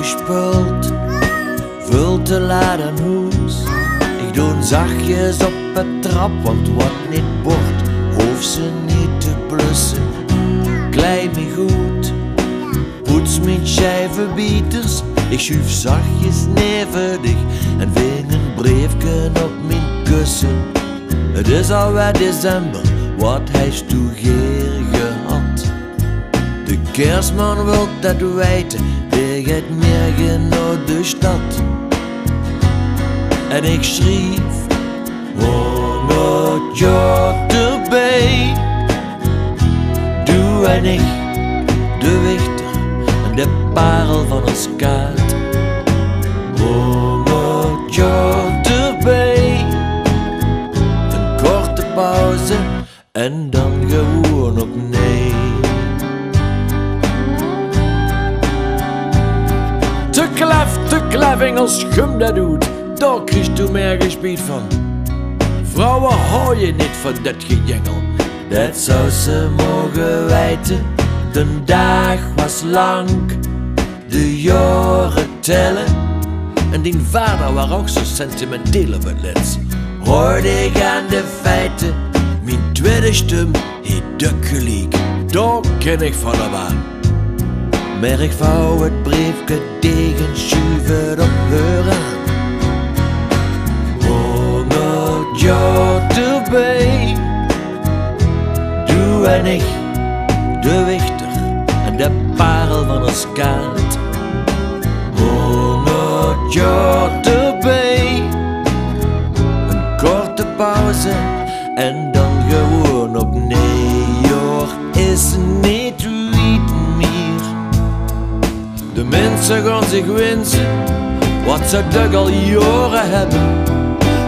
gespult, vult te laat aan hoes. Ik doe zachtjes op het trap, want wat niet wordt, hoeft ze niet te blussen. Kleid me goed, poets met schijvenbieters. Ik schuif zachtjes nevendig en ving een briefje op mijn kussen. Het is alweer december, wat hij toegeer gehad. De kerstman wil dat weten, die gaat morgen naar de stad. En ik schreef 100 jaar erbij. Doe en ik, de wichter en de parel van ons kaart. 100 jaar erbij. Een korte pauze en dan gewoon opnieuw. Te klef, Engels schum dat doet, daar krijgt u meer gespied van. Vrouwen hou je niet van dat gejengel, dat zou ze mogen weten. De dag was lang, de jaren tellen. En die vader was ook zo sentimenteel op het laatst. Hoorde ik aan de feiten, mijn tweede stem heet Duk gelijk. Daar ken ik van hem aan. Maar ik vouw het briefje tegen, schuif het op haar aan. 100 jaar erbij. Doe en ik, de wichter en de parel van ons kaart. 100 jaar erbij. Een korte pauze en dan gewoon opnieuw. Is niet wiet meer. De mensen gaan zich wensen wat ze toch al jaren hebben.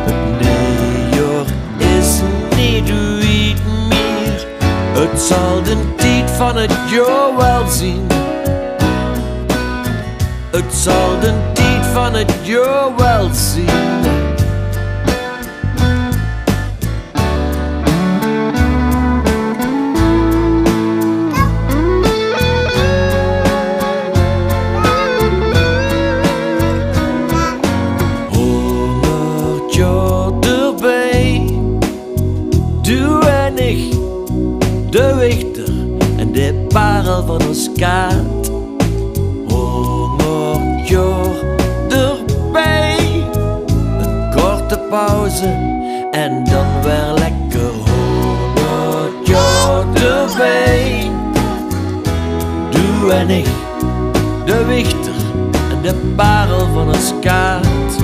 Het nieuwjaar is niet wiet meer. Het zal de tijd van het jaar wel zien. Het zal de tijd van het jaar wel zien. 100 jaar erbij. Doe en ik, de wichter en de parel van ons kaart. 100 jaar erbij. Een korte pauze en dan weer lekker 100 jaar erbij. Doe en ik, de wichter en de parel van ons kaart.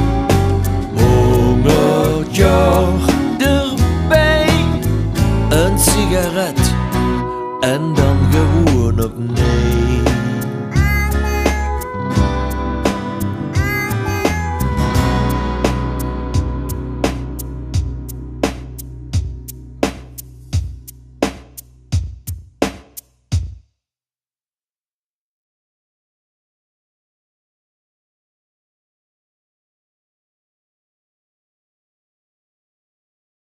100 jaar